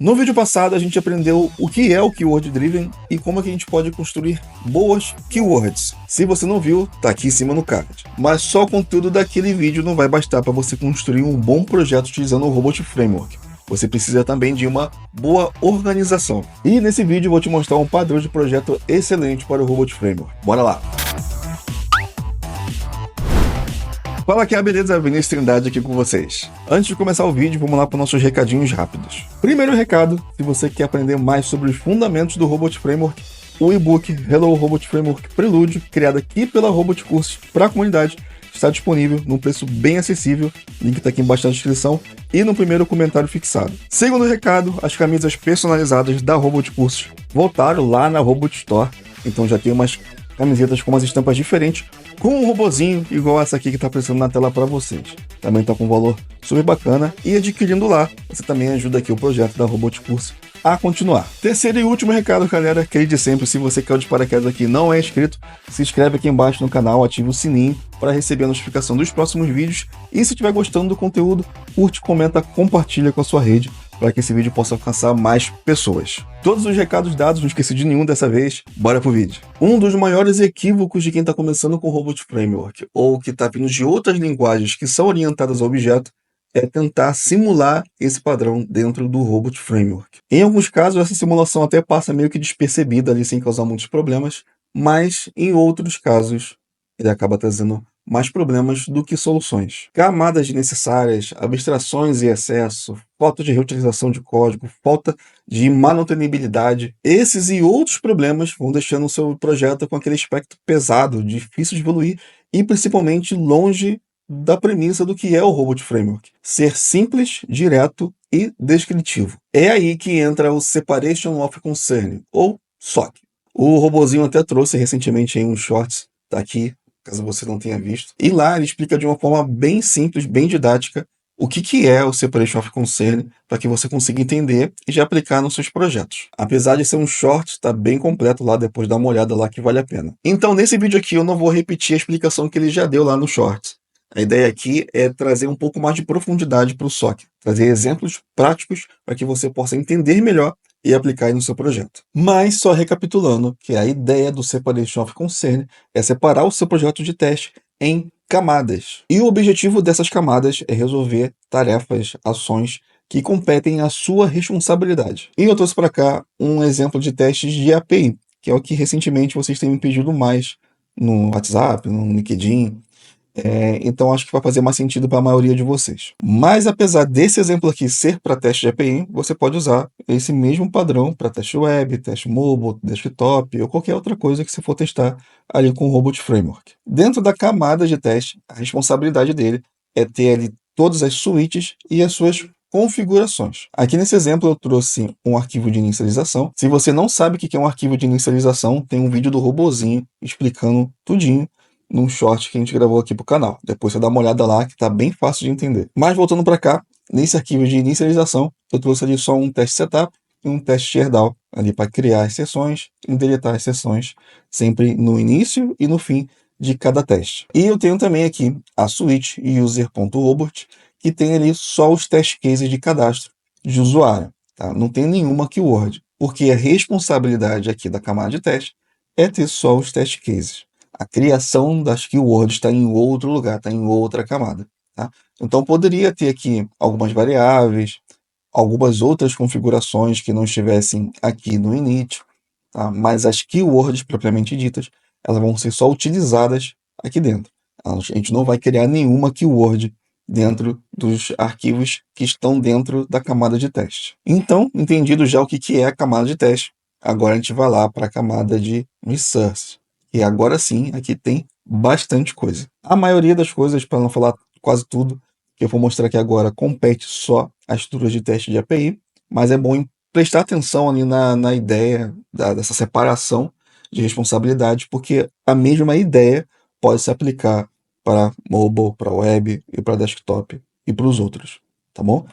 No vídeo passado a gente aprendeu o que é o Keyword Driven e como é que a gente pode construir boas keywords. Se você não viu, tá aqui em cima no card. Mas só o conteúdo daquele vídeo não vai bastar para você construir um bom projeto utilizando o Robot Framework. Você precisa também de uma boa organização. E nesse vídeo eu vou te mostrar um padrão de projeto excelente para o Robot Framework. Bora lá! Fala aqui, beleza? Vinícius Trindade aqui com vocês. Antes de começar o vídeo, vamos lá para os nossos recadinhos rápidos. Primeiro recado, se você quer aprender mais sobre os fundamentos do Robot Framework, o e-book Hello Robot Framework Prelúdio, criado aqui pela Robot Cursos para a comunidade, está disponível num preço bem acessível, link está aqui embaixo na descrição e no primeiro comentário fixado. Segundo recado, as camisas personalizadas da Robot Cursos voltaram lá na Robot Store, então já tem umas camisetas com umas estampas diferentes, com um robozinho igual essa aqui que está aparecendo na tela para vocês. Também está com um valor super bacana e adquirindo lá, você também ajuda aqui o projeto da Robot Cursos a continuar. Terceiro e último recado, galera, aquele de sempre, se você caiu de paraquedas aqui e não é inscrito, se inscreve aqui embaixo no canal, ativa o sininho para receber a notificação dos próximos vídeos e se estiver gostando do conteúdo, curte, comenta, compartilha com a sua rede para que esse vídeo possa alcançar mais pessoas. Todos os recados dados, não esqueci de nenhum dessa vez, bora pro vídeo. Um dos maiores equívocos de quem está começando com o Robot Framework ou que está vindo de outras linguagens que são orientadas a objeto é tentar simular esse padrão dentro do Robot Framework. Em alguns casos, essa simulação até passa meio que despercebida ali sem causar muitos problemas, mas em outros casos ele acaba trazendo mais problemas do que soluções. Camadas desnecessárias, abstrações em excesso, falta de reutilização de código, falta de manutenibilidade, esses e outros problemas vão deixando o seu projeto com aquele aspecto pesado, difícil de evoluir e principalmente longe da premissa do que é o Robot Framework. Ser simples, direto e descritivo. É aí que entra o Separation of Concern, ou SOC. O robozinho até trouxe recentemente em um shorts, tá aqui, caso você não tenha visto. E lá ele explica de uma forma bem simples, bem didática, o que é o Separation of Concern, para que você consiga entender e já aplicar nos seus projetos. Apesar de ser um short, está bem completo lá, depois dá uma olhada lá que vale a pena. Então, nesse vídeo aqui, eu não vou repetir a explicação que ele já deu lá no short. A ideia aqui é trazer um pouco mais de profundidade para o SOC, trazer exemplos práticos para que você possa entender melhor e aplicar aí no seu projeto. Mas só recapitulando, que a ideia do Separation of Concern é separar o seu projeto de teste em camadas. E o objetivo dessas camadas é resolver tarefas, ações que competem à sua responsabilidade. E eu trouxe para cá um exemplo de testes de API, que é o que recentemente vocês têm me pedido mais no WhatsApp, no LinkedIn. Então acho que vai fazer mais sentido para a maioria de vocês. Mas apesar desse exemplo aqui ser para teste de API, você pode usar esse mesmo padrão para teste web, teste mobile, desktop ou qualquer outra coisa que você for testar ali com o Robot Framework. Dentro da camada de teste, a responsabilidade dele é ter ali todas as suítes e as suas configurações. Aqui nesse exemplo eu trouxe um arquivo de inicialização. Se você não sabe o que é um arquivo de inicialização, tem um vídeo do robozinho explicando tudinho num short que a gente gravou aqui pro canal. Depois você dá uma olhada lá que tá bem fácil de entender. Mas voltando para cá, nesse arquivo de inicialização, eu trouxe ali só um teste setup e um teste teardown ali para criar as sessões e deletar as sessões sempre no início e no fim de cada teste. E eu tenho também aqui a suite user.robot que tem ali só os test cases de cadastro de usuário, tá? Não tem nenhuma keyword, porque a responsabilidade aqui da camada de teste é ter só os test cases. A criação das keywords está em outro lugar, está em outra camada. Tá? Então, poderia ter aqui algumas variáveis, algumas outras configurações que não estivessem aqui no init, tá? Mas as keywords propriamente ditas, elas vão ser só utilizadas aqui dentro. A gente não vai criar nenhuma keyword dentro dos arquivos que estão dentro da camada de teste. Então, entendido já o que é a camada de teste, agora a gente vai lá para a camada de resource. E agora sim, aqui tem bastante coisa. A maioria das coisas, para não falar quase tudo, que eu vou mostrar aqui agora, compete só às estruturas de teste de API, mas é bom prestar atenção ali na ideia dessa separação de responsabilidade, porque a mesma ideia pode se aplicar para mobile, para web e para desktop e para os outros, tá bom?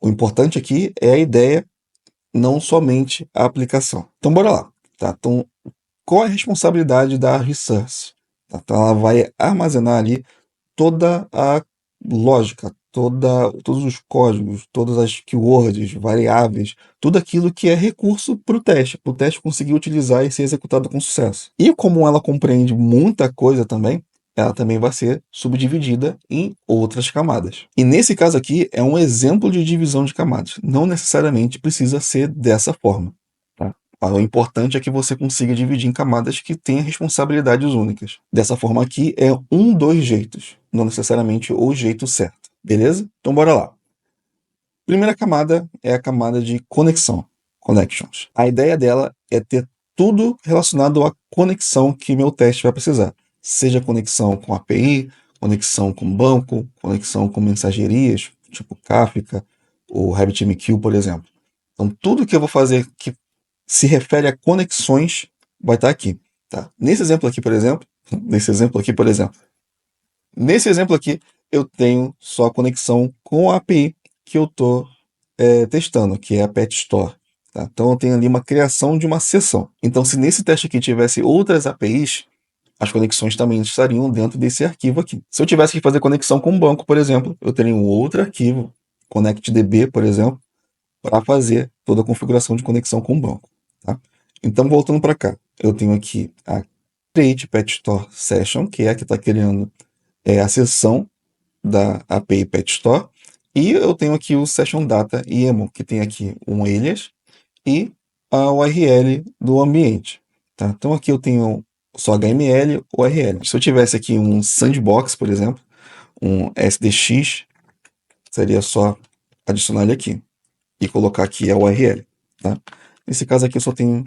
O importante aqui é a ideia, não somente a aplicação. Então, bora lá. Tá? Então, qual é a responsabilidade da resource? Então, ela vai armazenar ali toda a lógica, todos os códigos, todas as keywords, variáveis, tudo aquilo que é recurso para o teste conseguir utilizar e ser executado com sucesso. E como ela compreende muita coisa também, ela também vai ser subdividida em outras camadas. E nesse caso aqui é um exemplo de divisão de camadas. Não necessariamente precisa ser dessa forma. Tá? O importante é que você consiga dividir em camadas que tenham responsabilidades únicas. Dessa forma aqui é um dos jeitos, não necessariamente o jeito certo. Beleza? Então bora lá. Primeira camada é a camada de conexão, connections. A ideia dela é ter tudo relacionado à conexão que meu teste vai precisar. Seja conexão com API, conexão com banco, conexão com mensagerias, tipo Kafka ou RabbitMQ, por exemplo. Então tudo que eu vou fazer que se refere a conexões vai estar aqui. Tá? Nesse exemplo aqui, por exemplo, eu tenho só a conexão com a API que eu estou testando, que é a Pet Store. Tá? Então eu tenho ali uma criação de uma sessão. Então se nesse teste aqui tivesse outras APIs, as conexões também estariam dentro desse arquivo aqui. Se eu tivesse que fazer conexão com um banco, por exemplo, eu teria um outro arquivo, ConnectDB, por exemplo, para fazer toda a configuração de conexão com o banco. Tá? Então, voltando para cá, eu tenho aqui a Create Pet Store Session, que é a que está criando a sessão da API Pet Store, e eu tenho aqui o Session Data YAML, que tem aqui um alias e a URL do ambiente. Tá? Então aqui eu tenho só HTML, URL. Se eu tivesse aqui um sandbox, por exemplo, um SDX, seria só adicionar ele aqui e colocar aqui a URL. Tá? Nesse caso aqui eu só tenho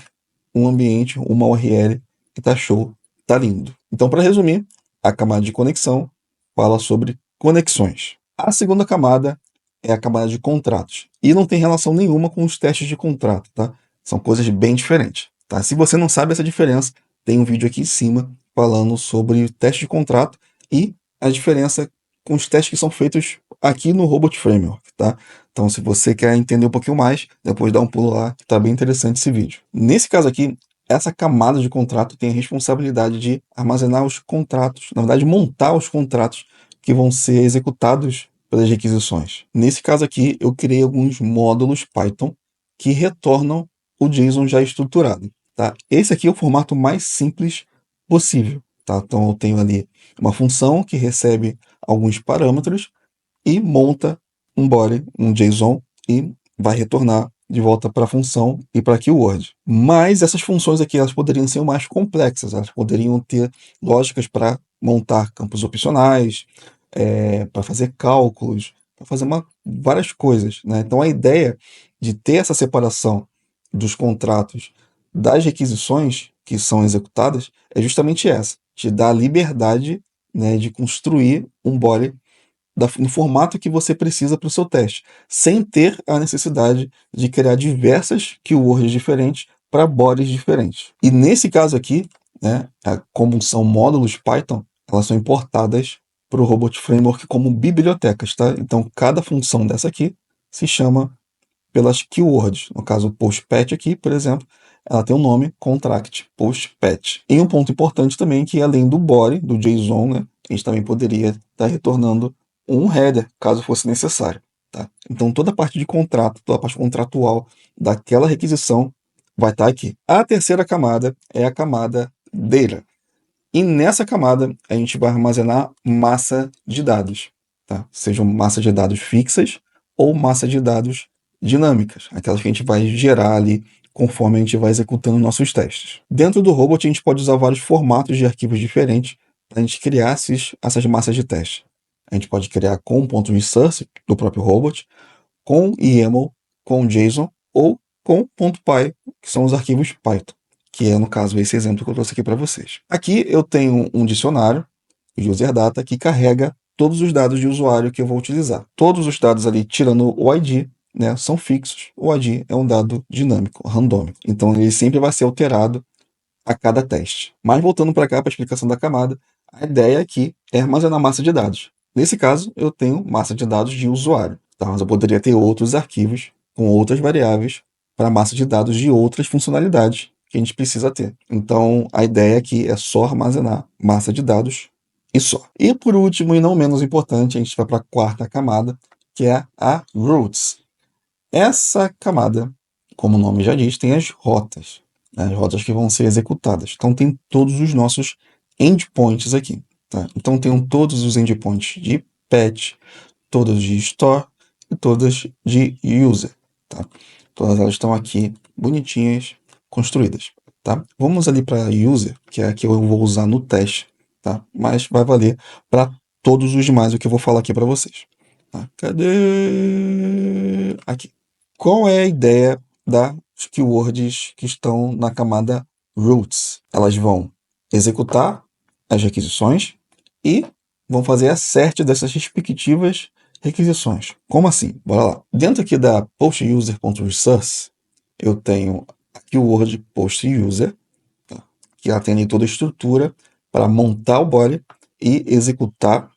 um ambiente, uma URL, e tá show, tá lindo. Então, para resumir, a camada de conexão fala sobre conexões. A segunda camada é a camada de contratos. E não tem relação nenhuma com os testes de contrato, tá? São coisas bem diferentes, tá? Se você não sabe essa diferença, tem um vídeo aqui em cima falando sobre teste de contrato e a diferença com os testes que são feitos aqui no Robot Framework, tá? Então, se você quer entender um pouquinho mais, depois dá um pulo lá, que tá bem interessante esse vídeo. Nesse caso aqui, essa camada de contrato tem a responsabilidade de armazenar os contratos, na verdade, montar os contratos que vão ser executados pelas requisições. Nesse caso aqui, eu criei alguns módulos Python que retornam o JSON já estruturado. Tá? Esse aqui é o formato mais simples possível. Tá? Então, eu tenho ali uma função que recebe alguns parâmetros e monta um body, um JSON, e vai retornar de volta para a função e para a keyword. Mas essas funções aqui elas poderiam ser mais complexas, elas poderiam ter lógicas para montar campos opcionais, para fazer cálculos, para fazer várias coisas. Né? Então a ideia de ter essa separação dos contratos das requisições que são executadas é justamente essa, te dar a liberdade, né, de construir um body no formato que você precisa para o seu teste, sem ter a necessidade de criar diversas keywords diferentes para bodies diferentes. E nesse caso aqui, né, como são módulos Python, elas são importadas para o Robot Framework como bibliotecas, tá? Então cada função dessa aqui se chama pelas keywords. No caso, o postpatch aqui, por exemplo, ela tem o nome contract postpatch. E um ponto importante também é que além do body, do JSON, né, a gente também poderia estar retornando um header, caso fosse necessário. Tá? Então toda a parte de contrato, toda a parte contratual daquela requisição vai estar aqui. A terceira camada é a camada data. E nessa camada a gente vai armazenar massa de dados. Tá? Sejam massa de dados fixas ou massa de dados dinâmicas, aquelas que a gente vai gerar ali conforme a gente vai executando nossos testes. Dentro do robot a gente pode usar vários formatos de arquivos diferentes para a gente criar essas massas de teste. A gente pode criar com .resource do próprio robot, com YAML, com JSON ou com .py, que são os arquivos Python, que é, no caso, esse exemplo que eu trouxe aqui para vocês. Aqui eu tenho um dicionário, o UserData, que carrega todos os dados de usuário que eu vou utilizar. Todos os dados ali, tirando o ID, né, são fixos. O ID é um dado dinâmico, randômico. Então, ele sempre vai ser alterado a cada teste. Mas voltando para cá, para a explicação da camada, a ideia aqui é armazenar massa de dados. Nesse caso, eu tenho massa de dados de usuário, tá? Mas eu poderia ter outros arquivos com outras variáveis para massa de dados de outras funcionalidades que a gente precisa ter. Então, a ideia aqui é só armazenar massa de dados e só. E por último, e não menos importante, a gente vai para a quarta camada, que é a Roots. Essa camada, como o nome já diz, tem as rotas, né? As rotas que vão ser executadas. Então tem todos os nossos endpoints aqui. Tá? Então tem todos os endpoints de patch, todas de store e todas de user. Tá? Todas elas estão aqui bonitinhas, construídas. Tá? Vamos ali para user, que é a que eu vou usar no teste, tá? Mas vai valer para todos os demais o que eu vou falar aqui para vocês. Tá? Cadê? Aqui. Qual é a ideia das keywords que estão na camada roots? Elas vão executar as requisições e vão fazer assert dessas respectivas requisições. Como assim? Bora lá. Dentro aqui da postuser.resource, eu tenho a keyword postuser, tá? Que ela tem ali toda a estrutura para montar o body e executar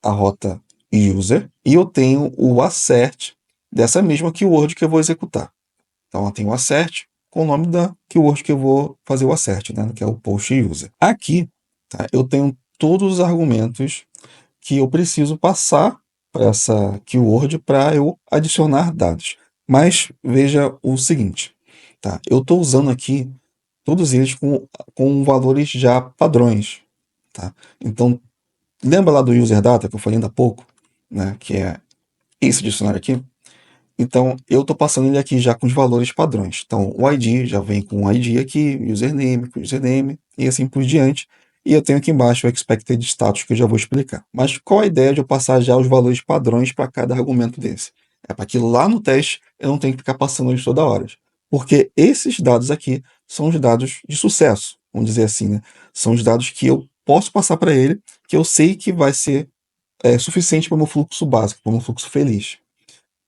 a rota user. E eu tenho o assert dessa mesma keyword que eu vou executar. Então, ela tem o assert com o nome da keyword que eu vou fazer o assert, né? Que é o post user. Aqui, tá? Eu tenho todos os argumentos que eu preciso passar para essa keyword para eu adicionar dados. Mas veja o seguinte, tá? Eu estou usando aqui todos eles com valores já padrões, tá? Então, lembra lá do user data que eu falei ainda há pouco, né? Que é esse dicionário aqui? Então, eu estou passando ele aqui já com os valores padrões. Então, o ID já vem com o ID aqui, username, e assim por diante. E eu tenho aqui embaixo o expected status, que eu já vou explicar. Mas qual a ideia de eu passar já os valores padrões para cada argumento desse? É para que lá no teste eu não tenha que ficar passando eles toda hora. Porque esses dados aqui são os dados de sucesso, vamos dizer assim, né? São os dados que eu posso passar para ele, que eu sei que vai ser suficiente para o meu fluxo básico, para o meu fluxo feliz.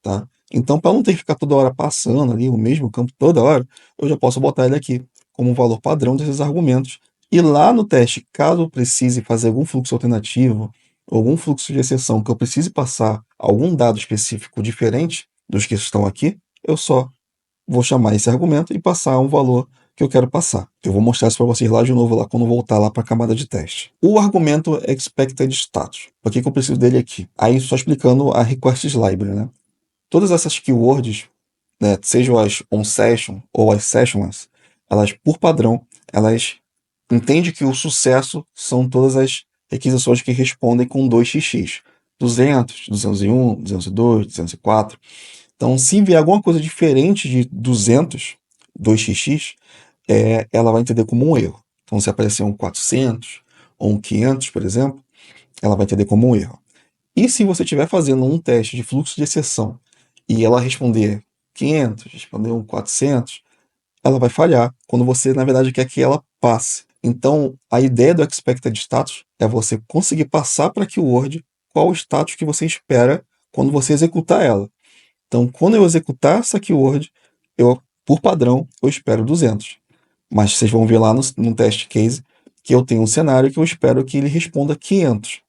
Tá? Então, para não ter que ficar toda hora passando ali o mesmo campo toda hora, eu já posso botar ele aqui como um valor padrão desses argumentos. E lá no teste, caso eu precise fazer algum fluxo alternativo, algum fluxo de exceção que eu precise passar algum dado específico diferente dos que estão aqui, eu só vou chamar esse argumento e passar um valor que eu quero passar. Eu vou mostrar isso para vocês lá de novo, lá quando voltar lá para a camada de teste. O argumento expected status. Por que eu preciso dele aqui? Aí só explicando a requests library, né? Todas essas keywords, né, sejam as on-session ou as sessionless, elas, por padrão, elas entendem que o sucesso são todas as requisições que respondem com 2xx. 200, 201, 202, 204. Então, se vier alguma coisa diferente de 200, 2xx, ela vai entender como um erro. Então, se aparecer um 400 ou um 500, por exemplo, ela vai entender como um erro. E se você estiver fazendo um teste de fluxo de exceção e ela responder 500, responder um 400, ela vai falhar quando você, na verdade, quer que ela passe. Então, a ideia do expected status é você conseguir passar para a keyword qual o status que você espera quando você executar ela. Então, quando eu executar essa keyword, por padrão, eu espero 200. Mas vocês vão ver lá no test case que eu tenho um cenário que eu espero que ele responda 500.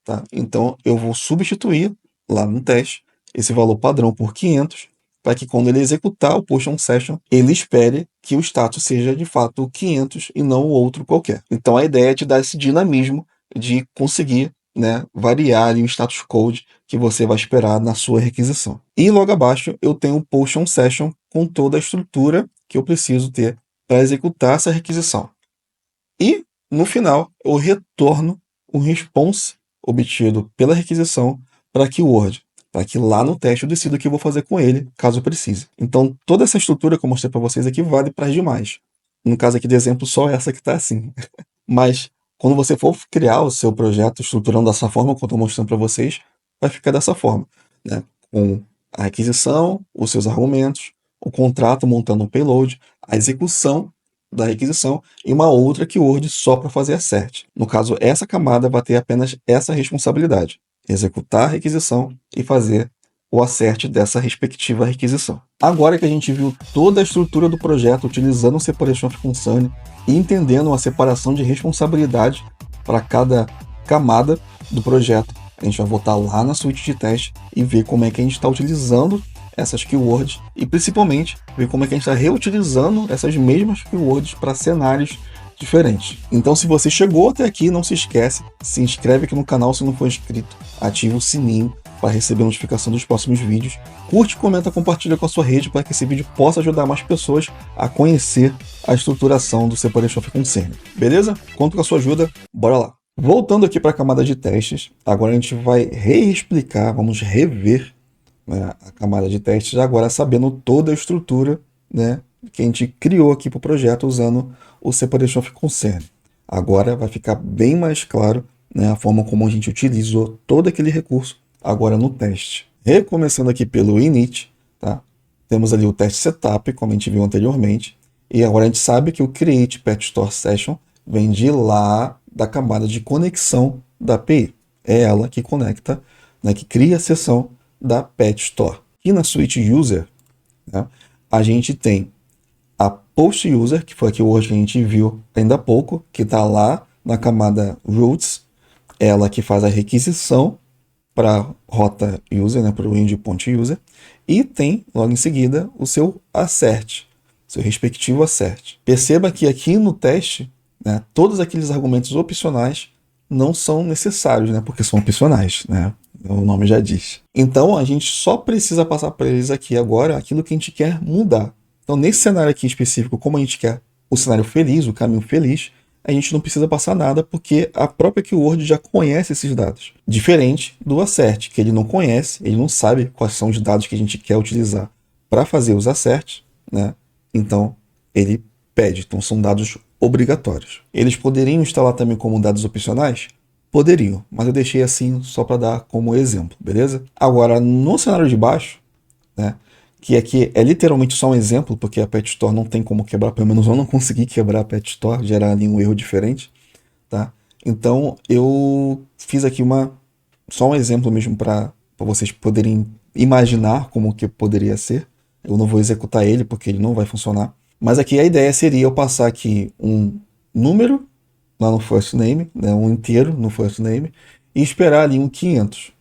Tá? Então, eu vou substituir lá no teste esse valor padrão por 500, para que quando ele executar o push on session, ele espere que o status seja de fato 500 e não o outro qualquer. Então, a ideia é te dar esse dinamismo de conseguir, né, variar ali o status code que você vai esperar na sua requisição. E logo abaixo eu tenho o push on session com toda a estrutura que eu preciso ter para executar essa requisição. E no final eu retorno o response obtido pela requisição para a keyword, para que lá no teste eu decida o que eu vou fazer com ele, caso eu precise. Então, toda essa estrutura que eu mostrei para vocês aqui vale para as demais. No caso aqui de exemplo, só essa que está assim. Mas, quando você for criar o seu projeto estruturando dessa forma, como eu estou mostrando para vocês, vai ficar dessa forma, né? Com a requisição, os seus argumentos, o contrato montando um payload, a execução da requisição e uma outra keyword só para fazer assert. No caso, essa camada vai ter apenas essa responsabilidade: executar a requisição e fazer o assert dessa respectiva requisição. Agora que a gente viu toda a estrutura do projeto utilizando o Separation of Concern e entendendo a separação de responsabilidade para cada camada do projeto, a gente vai voltar lá na suíte de teste e ver como é que a gente está utilizando essas keywords e principalmente ver como é que a gente está reutilizando essas mesmas keywords para cenários diferente. Então, se você chegou até aqui, não se esquece, se inscreve aqui no canal se não for inscrito, ativa o sininho para receber a notificação dos próximos vídeos, curte, comenta, compartilha com a sua rede para que esse vídeo possa ajudar mais pessoas a conhecer a estruturação do Separation of Concern. Beleza? Conto com a sua ajuda, bora lá! Voltando aqui para a camada de testes, agora a gente vai reexplicar, vamos rever, né, a camada de testes, agora sabendo toda a estrutura, né, que a gente criou aqui para o projeto usando o Separation of Concern. Agora vai ficar bem mais claro, né, a forma como a gente utilizou todo aquele recurso agora no teste. Recomeçando aqui pelo init, tá? Temos ali o teste setup, como a gente viu anteriormente, e agora a gente sabe que o create pet store session vem de lá da camada de conexão da API. É ela que conecta, né, que cria a sessão da pet store. E na suite user, né, a gente tem a post user, que foi aqui hoje que a gente viu ainda há pouco, que está lá na camada roots, ela que faz a requisição para rota user, né, para o endpoint user, e tem logo em seguida o seu assert, seu respectivo assert. Perceba que aqui no teste, né, todos aqueles argumentos opcionais não são necessários, né, porque são opcionais, né, o nome já diz. Então a gente só precisa passar para eles aqui agora aquilo que a gente quer mudar. Então nesse cenário aqui específico, como a gente quer o cenário feliz, o caminho feliz, a gente não precisa passar nada porque a própria keyword já conhece esses dados. Diferente do assert, que ele não conhece, ele não sabe quais são os dados que a gente quer utilizar para fazer os asserts, né? Então ele pede, então são dados obrigatórios. Eles poderiam instalar também como dados opcionais? Poderiam, mas eu deixei assim só para dar como exemplo, beleza? Agora, no cenário de baixo, né, que aqui é literalmente só um exemplo, porque a Pet Store não tem como quebrar, pelo menos eu não consegui quebrar a Pet Store, gerar ali um erro diferente, tá? Então eu fiz aqui só um exemplo mesmo para vocês poderem imaginar como que poderia ser. Eu não vou executar ele porque ele não vai funcionar. Mas aqui a ideia seria eu passar aqui um número lá no first name, né, um inteiro no first name, e esperar ali um 500,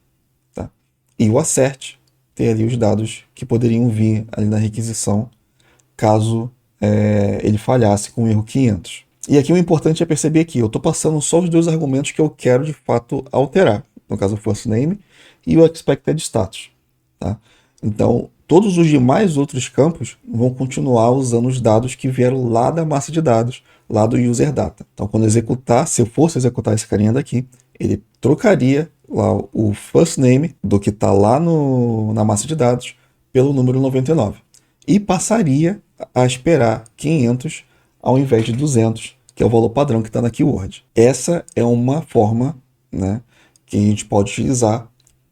tá? E o assert ter ali os dados que poderiam vir ali na requisição caso ele falhasse com o erro 500. E aqui o importante é perceber que eu estou passando só os dois argumentos que eu quero de fato alterar, no caso o first name e o expected status, tá? Então todos os demais outros campos vão continuar usando os dados que vieram lá da massa de dados, lá do user data. Então quando executar, se eu fosse executar esse carinha daqui, ele trocaria lá o first name do que está lá na massa de dados pelo número 99 e passaria a esperar 500 ao invés de 200, que é o valor padrão que está na keyword. Essa é uma forma, né, que a gente pode utilizar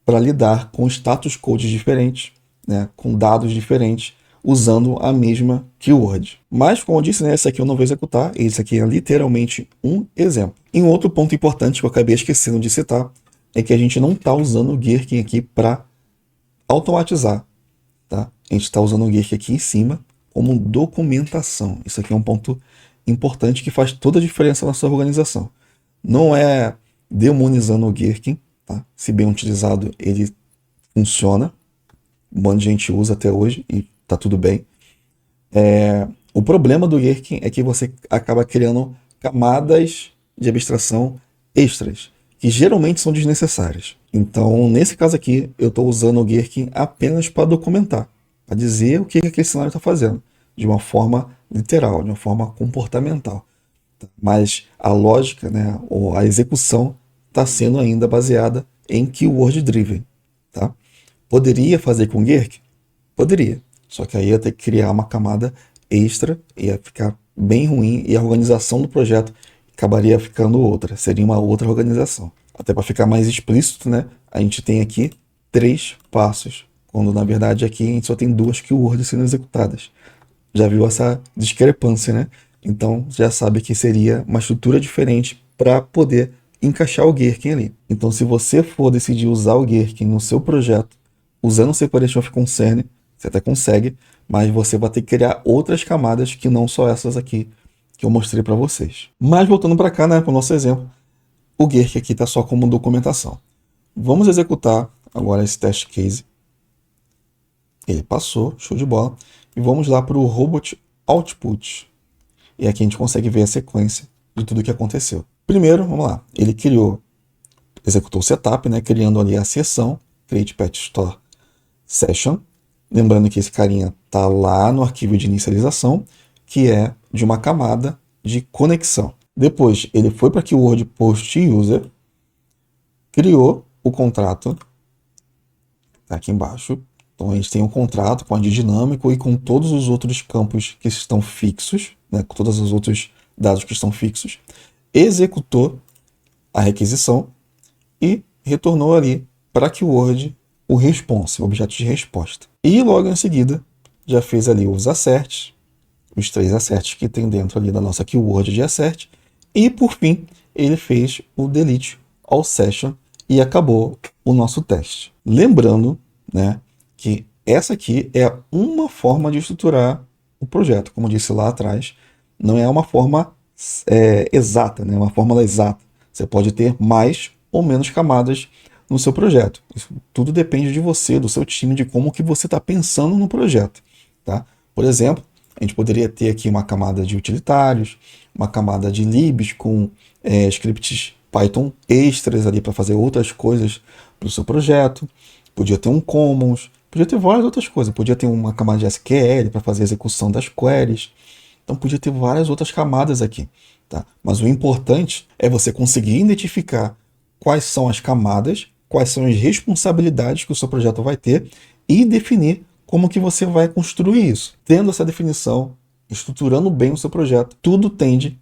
para lidar com status codes diferentes, né, com dados diferentes, usando a mesma keyword. Mas, como eu disse, né, esse aqui eu não vou executar, esse aqui é literalmente um exemplo. E um outro ponto importante que eu acabei esquecendo de citar é que a gente não está usando o Gherkin aqui para automatizar, tá? A gente está usando o Gherkin aqui em cima como documentação. Isso aqui é um ponto importante que faz toda a diferença na sua organização. Não é demonizando o Gherkin, tá? Se bem utilizado, ele funciona. Um monte de gente usa até hoje e tá tudo bem. O problema do Gherkin é que você acaba criando camadas de abstração extras, que geralmente são desnecessárias. Então, nesse caso aqui, eu estou usando o Gherkin apenas para documentar, para dizer o que aquele cenário está fazendo, de uma forma literal, de uma forma comportamental. Mas a lógica, né, ou a execução está sendo ainda baseada em keyword driven, tá? Poderia fazer com Gherkin? Poderia. Só que aí ia ter que criar uma camada extra, ia ficar bem ruim e a organização do projeto acabaria ficando outra. Seria uma outra organização. Até para ficar mais explícito, né? A gente tem aqui 3 passos, quando na verdade aqui a gente só tem 2 keywords sendo executadas. Já viu essa discrepância, né? Então já sabe que seria uma estrutura diferente para poder encaixar o Gherkin ali. Então se você for decidir usar o Gherkin no seu projeto, usando o Separation of Concern, você até consegue, mas você vai ter que criar outras camadas que não só essas aqui que eu mostrei para vocês. Mas voltando para cá, né, para o nosso exemplo, o Gherkin aqui está só como documentação. Vamos executar agora esse test case. Ele passou, show de bola. E vamos lá para o robot output. E aqui a gente consegue ver a sequência de tudo que aconteceu. Primeiro, vamos lá, ele executou o setup, né, criando ali a sessão, Create Patch Store Session. Lembrando que esse carinha está lá no arquivo de inicialização, que é de uma camada de conexão. Depois, ele foi para Keyword Post User, criou o contrato, tá aqui embaixo. Então, a gente tem um contrato com ID dinâmico e com todos os outros campos que estão fixos, né, com todos os outros dados que estão fixos. Executou a requisição e retornou ali para Keyword o response, o objeto de resposta. E logo em seguida, já fez ali os asserts, os 3 asserts que tem dentro ali da nossa keyword de assert. E por fim, ele fez o delete all session e acabou o nosso teste. Lembrando, né, que essa aqui é uma forma de estruturar o projeto. Como eu disse lá atrás, não é uma forma exata, né, uma fórmula exata. Você pode ter mais ou menos camadas no seu projeto. Isso tudo depende de você, do seu time, de como que você está pensando no projeto. Tá? Por exemplo, a gente poderia ter aqui uma camada de utilitários, uma camada de libs com scripts Python extras ali para fazer outras coisas para o seu projeto. Podia ter um commons, podia ter várias outras coisas. Podia ter uma camada de SQL para fazer a execução das queries. Então podia ter várias outras camadas aqui. Tá? Mas o importante é você conseguir identificar quais são as camadas, quais são as responsabilidades que o seu projeto vai ter e definir como que você vai construir isso. Tendo essa definição, estruturando bem o seu projeto, tudo tende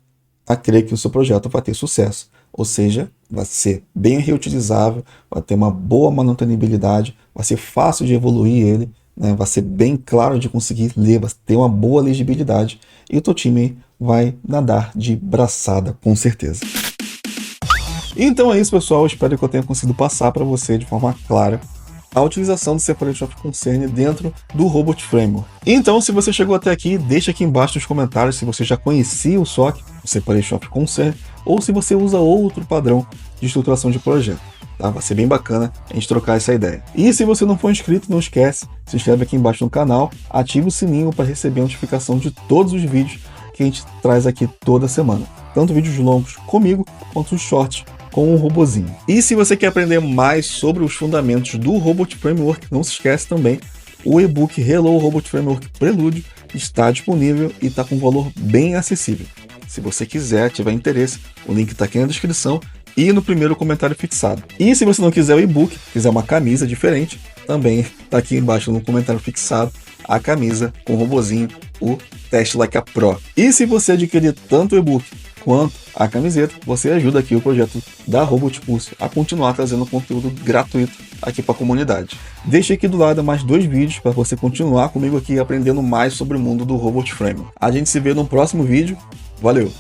a crer que o seu projeto vai ter sucesso. Ou seja, vai ser bem reutilizável, vai ter uma boa manutenibilidade, vai ser fácil de evoluir ele, né? Vai ser bem claro de conseguir ler, vai ter uma boa legibilidade e o teu time vai nadar de braçada, com certeza. Então é isso, pessoal. Espero que eu tenha conseguido passar para você de forma clara a utilização do Separation of Concern dentro do Robot Framework. Então, se você chegou até aqui, deixa aqui embaixo nos comentários se você já conhecia o SOC, o Separation of Concern, ou se você usa outro padrão de estruturação de projeto. Tá? Vai ser bem bacana a gente trocar essa ideia. E se você não for inscrito, não esquece, se inscreve aqui embaixo no canal, ativa o sininho para receber a notificação de todos os vídeos que a gente traz aqui toda semana. Tanto vídeos longos comigo, quanto os shorts com um robozinho. E se você quer aprender mais sobre os fundamentos do Robot Framework, não se esquece também, o e-book Hello Robot Framework Prelúdio está disponível e está com um valor bem acessível. Se você quiser, tiver interesse, o link está aqui na descrição e no primeiro comentário fixado. E se você não quiser o e-book, quiser uma camisa diferente, também está aqui embaixo no comentário fixado a camisa com o robozinho, o Test Like a Pro. E se você adquirir tanto o e-book quanto a camiseta, você ajuda aqui o projeto da Robot Pulse a continuar trazendo conteúdo gratuito aqui para a comunidade. Deixei aqui do lado mais 2 vídeos para você continuar comigo aqui aprendendo mais sobre o mundo do Robot Framework. A gente se vê no próximo vídeo. Valeu!